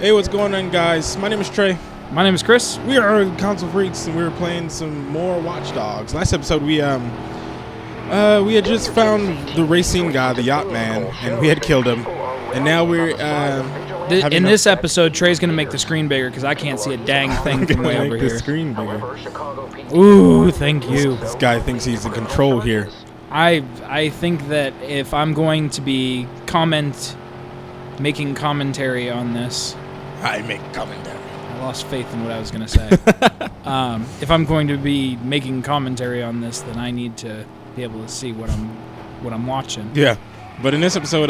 Hey, what's going on, guys? My name is Trey. My name is Chris. We are Console Freaks, and we were playing some more Watchdogs. Last episode, we had just found the racing guy, the yacht man, and we had killed him. And now we're in this episode, Trey's gonna make the screen bigger because I can't see a dang thing from way over the here. Screen bigger. Ooh, thank you. This guy thinks he's in control here. I think that if I'm going to be making commentary on this, I make commentary. I lost faith in what I was gonna say. If I'm going to be making commentary on this, then I need to be able to see what I'm watching. Yeah, but in this episode,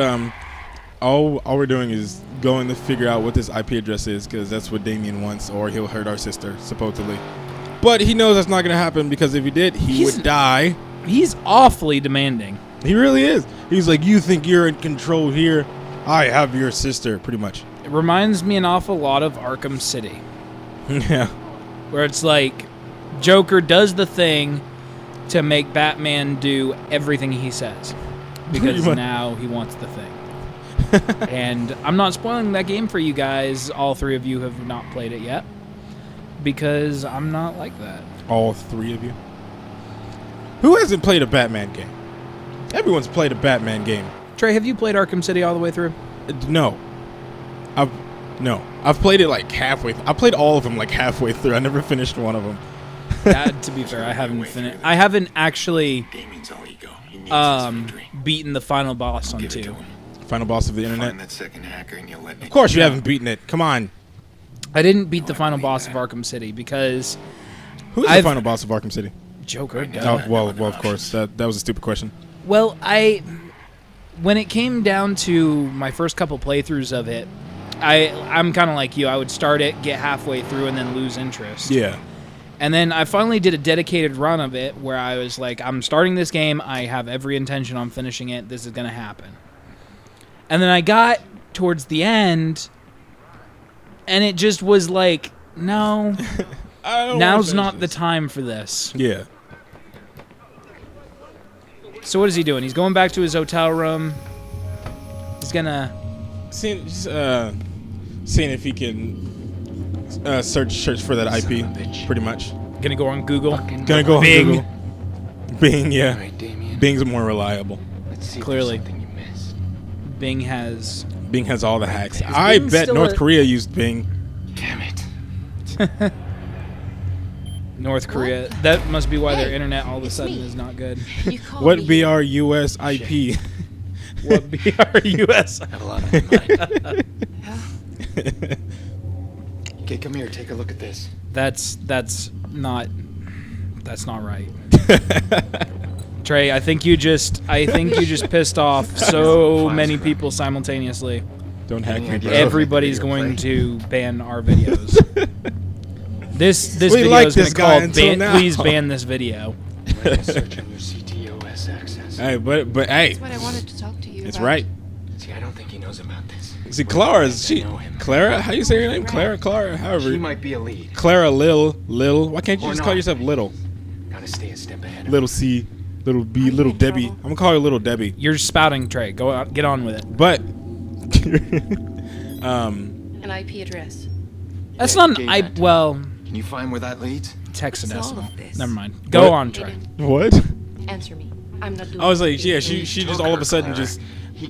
all we're doing is going to figure out what this IP address is, because that's what Damien wants, or he'll hurt our sister, supposedly. But he knows that's not going to happen, because if he did, he would die. He's awfully demanding. He really is. He's like, you think you're in control here? I have your sister, pretty much. It reminds me an awful lot of Arkham City. Yeah. Where it's like, Joker does the thing to make Batman do everything he says. Because now he wants the thing. And I'm not spoiling that game for you guys. All three of you have not played it yet. Because I'm not like that. All three of you? Who hasn't played a Batman game? Everyone's played a Batman game. Trey, have you played Arkham City all the way through? No. I've played it like halfway. I played all of them like halfway through. I never finished one of them. To be fair, I haven't finished. I haven't actually beaten the final boss on 2. Final boss of the internet. Of course you haven't beaten it. Come on. I didn't beat the final boss of Arkham City because who's the final boss of Arkham City? Joker. Oh, well, of course. That was a stupid question. Well, when it came down to my first couple playthroughs of it, I'm kind of like you. I would start it, get halfway through, and then lose interest. Yeah. And then I finally did a dedicated run of it where I was like, I'm starting this game. I have every intention on finishing it. This is going to happen. And then I got towards the end, and it just was like, no, now's not the time for this. Yeah. So what is he doing? He's going back to his hotel room. He's going to... Seeing if he can search for that IP, pretty much. Gonna go on Google. Gonna go on Bing. Google. Bing, yeah. Bing's more reliable. Clearly. Bing has all the hacks. I bet North Korea used Bing. Damn it. North Korea. That must be why their internet all of a sudden is not good. What be our US IP? What be our US? I have a lot on my mind. Okay, come here. Take a look at this. That's not right. Trey, I think you just pissed off so many people simultaneously. Don't hack me, bro. Everybody's going to ban our videos. This video like is going to call please ban this video. Search on your CTOS access. Hey, but hey. That's what I wanted to talk to you It's about. right. See, I don't think he knows about this. See, Clara? How you say your name? Clara, however. She might be a lead. Clara Lil. Why can't you just call yourself Little? Gotta stay a step ahead. Little C, Little B, Little Debbie. I'm gonna call her Little Debbie. You're spouting, Trey. Go out, get on with it. But An IP address. That's not an well, Can you find where that leads? hexadecimal. Never mind. Go on, Trey. what? Answer me. I'm not doing I was like, yeah, she just all of a sudden just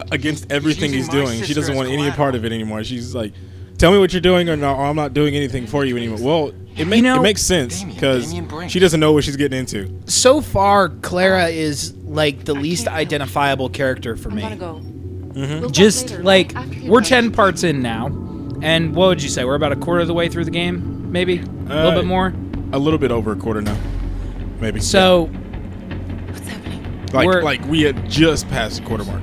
against everything he's doing. She doesn't want any part of it anymore. She's like, tell me what you're doing, or I'm not doing anything for you anymore. Well, it makes sense because she doesn't know what she's getting into. So far, Clara is like the least identifiable character for I'm me. gonna go. Mm-hmm. We'll Just talk later, like after you're we're done. 10 parts in now, and what would you say? We're about a quarter of the way through the game, maybe a little bit more. A little bit over a quarter now, maybe. So, What's happening? like we had just passed the quarter mark.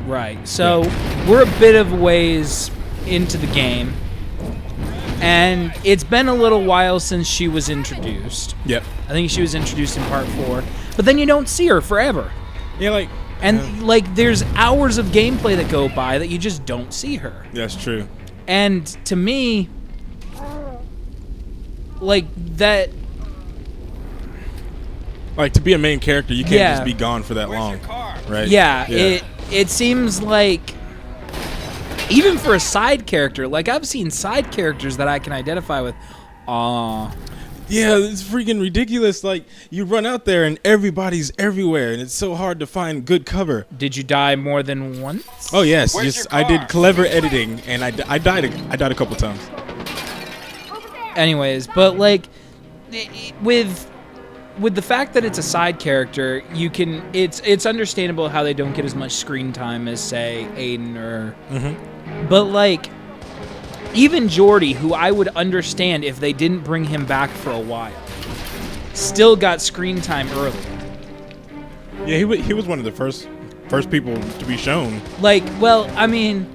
right. So we're a bit of ways into the game, and it's been a little while since she was introduced. Yep. I think she was introduced in part 4, but then you don't see her forever. Yeah, And there's hours of gameplay that go by that you just don't see her. that's true. And to me, like that, Like to be a main character, you can't just be gone for that long, right? yeah. It seems like Even for a side character, like I've seen side characters that I can identify with. Yeah, it's freaking ridiculous. Like, you run out there and everybody's everywhere, and it's so hard to find good cover. Did you die more than once? Oh yes, Where's just your I car? did clever editing, and I died a couple times. Anyways, but like with the fact that it's a side character, you can it's understandable how they don't get as much screen time as say Aiden or but like even Jordy, who I would understand if they didn't bring him back for a while, still got screen time early. Yeah, he was one of the first people to be shown. Like, well, I mean,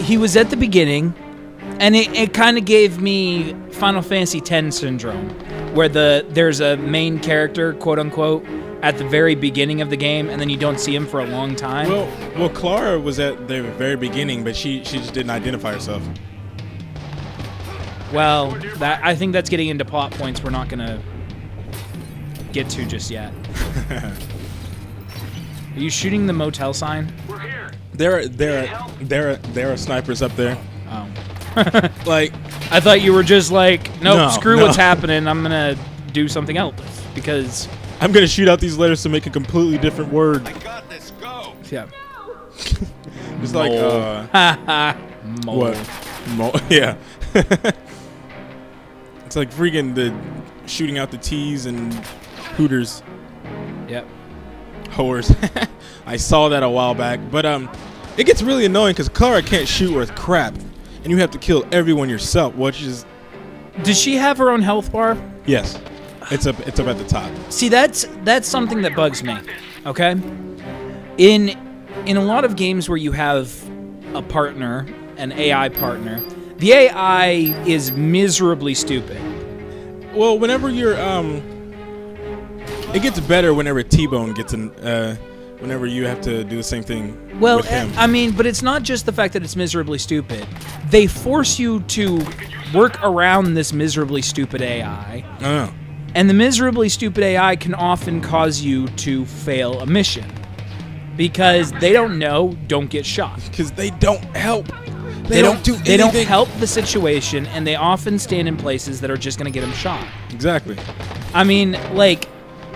he was at the beginning, and it kind of gave me Final Fantasy X syndrome, where there's a main character, quote unquote, at the very beginning of the game, and then you don't see him for a long time. Well, Clara was at the very beginning, but she just didn't identify herself. Well, I think that's getting into plot points we're not gonna get to just yet. Are you shooting the motel sign? We're here. There are snipers up there. Oh. Like, I thought you were just like, nope, No, screw no. what's happening. I'm gonna do something else because I'm gonna shoot out these letters to make a completely different word. I got this. Go. yeah. It's like Mole. what? Yeah. It's like freaking the shooting out the T's and Hooters. Yep. Whores. I saw that a while back, but it gets really annoying because Clara can't shoot worth crap, and you have to kill everyone yourself, which is Does she have her own health bar? yes, it's up at the top. See, that's something that bugs me. Okay, in a lot of games where you have a partner, an AI partner, the AI is miserably stupid. Well, whenever you're it gets better whenever T-Bone gets in. Whenever you have to do the same thing Well, with him. I mean, but it's not just the fact that it's miserably stupid. They force you to work around this miserably stupid AI. Oh. And the miserably stupid AI can often cause you to fail a mission. Because they don't know, don't get shot. Because they don't help. They don't do anything. They don't help the situation, and they often stand in places that are just going to get them shot. Exactly. I mean, like...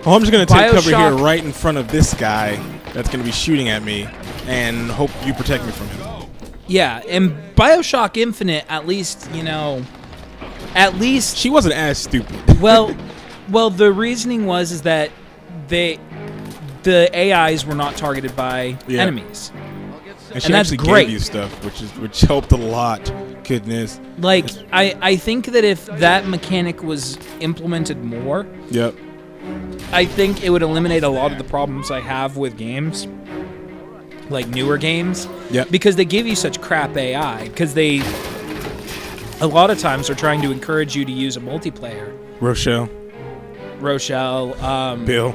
Oh, I'm just going to take cover here Bioshock- right in front of this guy that's going to be shooting at me and hope you protect me from him. Yeah, and Bioshock Infinite, at least, She wasn't as stupid. Well, the reasoning is that the AIs were not targeted by Yeah. enemies. And she And that's actually great. gave you stuff, which helped a lot. Goodness. Like, I think that if that mechanic was implemented more, Yep. I think it would eliminate a lot of the problems I have with games, like newer games. Yep. Because they give you such crap AI. Because a lot of times are trying to encourage you to use a multiplayer. Rochelle. Bill.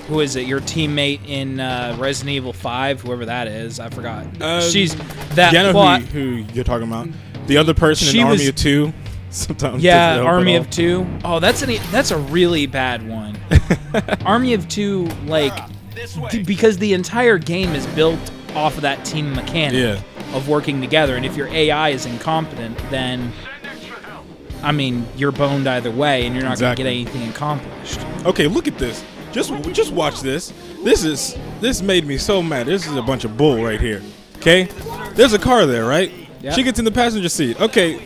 Who is it? Your teammate in Resident Evil 5, whoever that is. I forgot. She's that Jenna, plot. who you're talking about. The other person She in was- Army of Two. Sometimes Yeah, doesn't help Army at of Two. Oh, that's a really bad one. Army of Two, like, This way. because the entire game is built off of that team mechanic Yeah. of working together, and if your AI is incompetent, then I mean you're boned either way, and you're not Exactly. going to get anything accomplished. all. Okay, look at this. Just watch this. This made me so mad. This is a bunch of bull right here. Okay, there's a car there, right? Yeah. She gets in the passenger seat. Okay,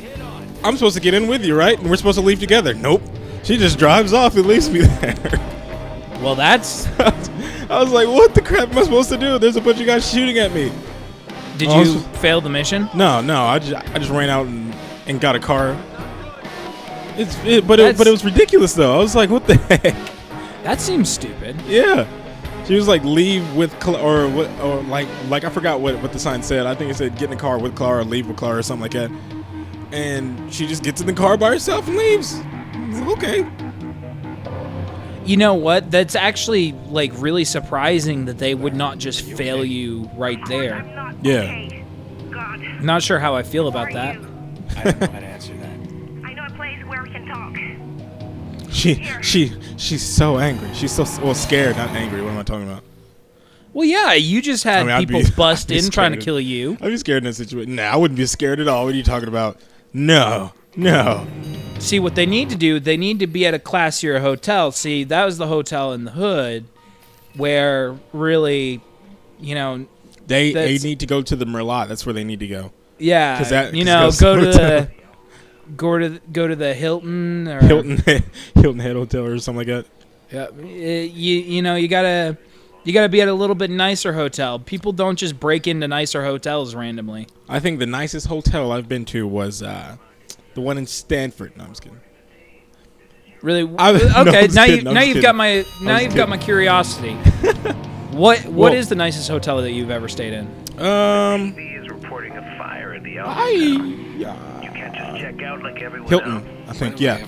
I'm supposed to get in with you, right? And we're supposed to leave together. Nope. She just drives off and leaves me there. Well, that's. I was like, what the crap am I supposed to do? There's a bunch of guys shooting at me. Did Oh, you fail the mission? No. I just ran out and got a car. But it was ridiculous though. I was like, what the heck? That seems stupid. Yeah. She was like, leave with or like I forgot what the sign said. I think it said get in the car with Clara, or leave with Clara, or something like that. And she just gets in the car by herself and leaves. Okay. You know what? That's actually like really surprising that they would not just fail you right there. Yeah. God, Not sure how I feel about that. I don't know how to answer that. I know a place where we can talk. She's so angry. She's so scared, not angry. What am I talking about? Well, yeah, you just had I mean, people bust I'd be in trying to scared. kill you. I'd be scared in that situation. Nah, I wouldn't be scared at all. What are you talking about? No. See, what they need to do, they need to be at a classier hotel. See, that was the hotel in the hood where really, you know, They that's- need to go to the Merlot. That's where they need to go. yeah, 'Cause that- you 'cause know, that's go to hotel. go to the Hilton or Hilton Head Hotel or something like that. Yeah, you know, you gotta be at a little bit nicer hotel. People don't just break into nicer hotels randomly. I think the nicest hotel I've been to was the one in Stanford. No, I'm just kidding. Really? No, Okay, I'm just kidding, I'm now just you've got kidding. my just got my curiosity. What is the nicest hotel that you've ever stayed in? is reporting a fire at the You can't just check out like everyone Hilton, else. I think. Yeah.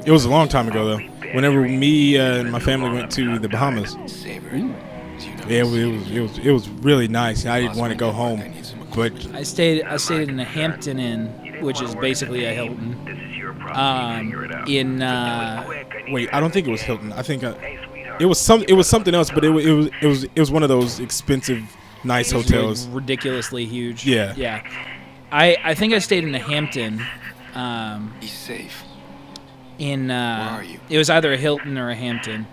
It was a long time ago though. Whenever me and my family went to the Bahamas, yeah, it was really nice. I didn't want to go home, but I stayed in a Hampton Inn, which is basically a Hilton. This is your problem. Figure it out. In Quick, I need wait, you. I don't think it was Hilton. I think Hey, sweetheart. it was something else, but it was one of those expensive, nice hotels. ridiculously huge. Yeah. Yeah. I think I stayed in a Hampton. He's safe. In are you? It was either a Hilton or a Hampton.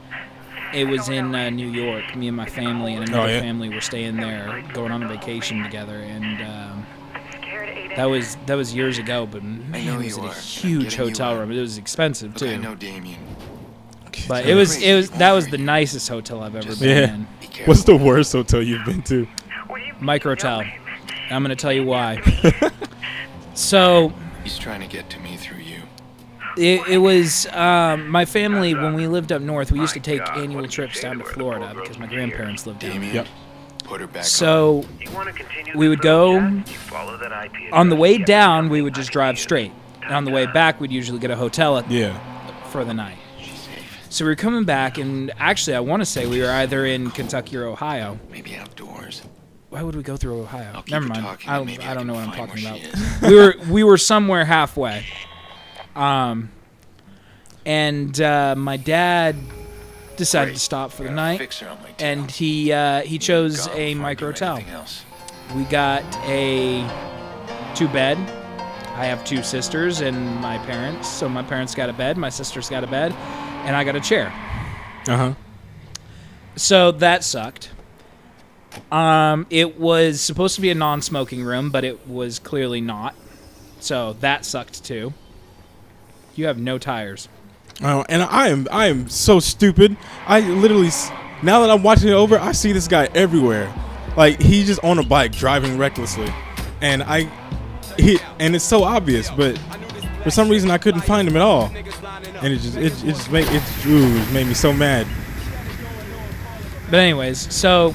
It was in New York. Me and my family and another yeah? family were staying there, going on a vacation together, and that was years ago. But man, know it was you in a are. I'm huge getting you hotel out. room. It was expensive Look, I too. know Damien. But it was that was the nicest hotel I've ever been Yeah. in. Be careful. What's the worst hotel you've been to? Microtel. I'm gonna tell you why. So He's trying to get to me through you. it was my family when we lived up north. We used to take annual trips down to Florida because my grandparents lived down there. Damien, Yep. put her back on. So You wanna continue we this would little go chat? You follow that IP on the address. way Yeah, down, we would just drive straight. And on the way back, we'd usually get a hotel Yeah. for the night. She's safe. So we were coming back, and actually, I want to say we were either in Kentucky or Ohio. Maybe outdoors. Why would we go through Ohio? I'll keep Never her mind. talking, I and maybe I don't can know what I'm find talking where about. she is. we were somewhere halfway. And my dad decided to stop for the night, Fix her on my tail. and he chose Gone a before I do microtel. anything else. We got a 2-bed. I have 2 sisters and my parents. So my parents got a bed, my sisters got a bed, and I got a chair. Uh-huh. So that sucked. It was supposed to be a non-smoking room, but it was clearly not. So that sucked too. You have no tires. Oh, and I am so stupid. I literally, now that I'm watching it over, I see this guy everywhere. Like, he's just on a bike driving recklessly, and and it's so obvious, but for some reason I couldn't find him at all, and it made me so mad. But anyways, so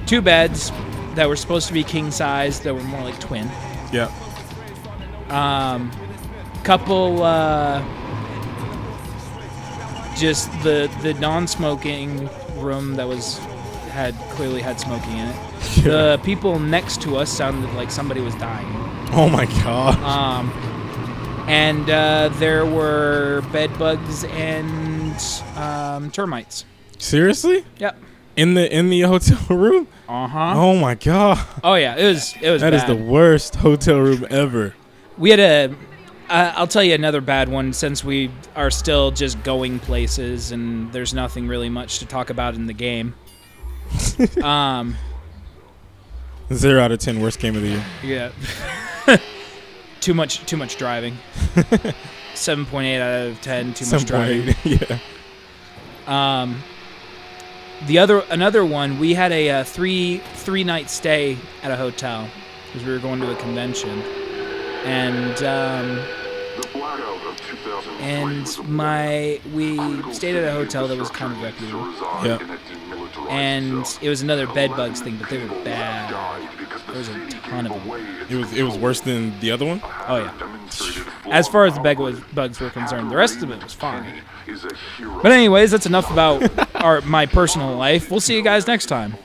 2 beds that were supposed to be king size that were more like twin. Yeah. Couple just the non-smoking room that clearly had smoking in it. The people next to us sounded like somebody was dying. Oh my god. And there were bed bugs and termites. Seriously? Yep. In the hotel room? Uh-huh. Oh my god. Oh yeah, it was That is bad. the worst hotel room ever. We had I'll tell you another bad one since we are still just going places and there's nothing really much to talk about in the game. 0 out of 10 worst game of the year. Yeah. too much driving. 7.8 out of 10, too much driving. 7.8, yeah. Another one, we had a 3-night stay at a hotel because we were going to a convention. And we stayed at a hotel that was kind of reputable. Yeah. And it was another bed bugs thing, but they were bad. There was a ton of them. It was worse than the other one? Oh yeah. As far as the bugs were concerned, the rest of it was fine. But anyways, that's enough about my personal life. We'll see you guys next time.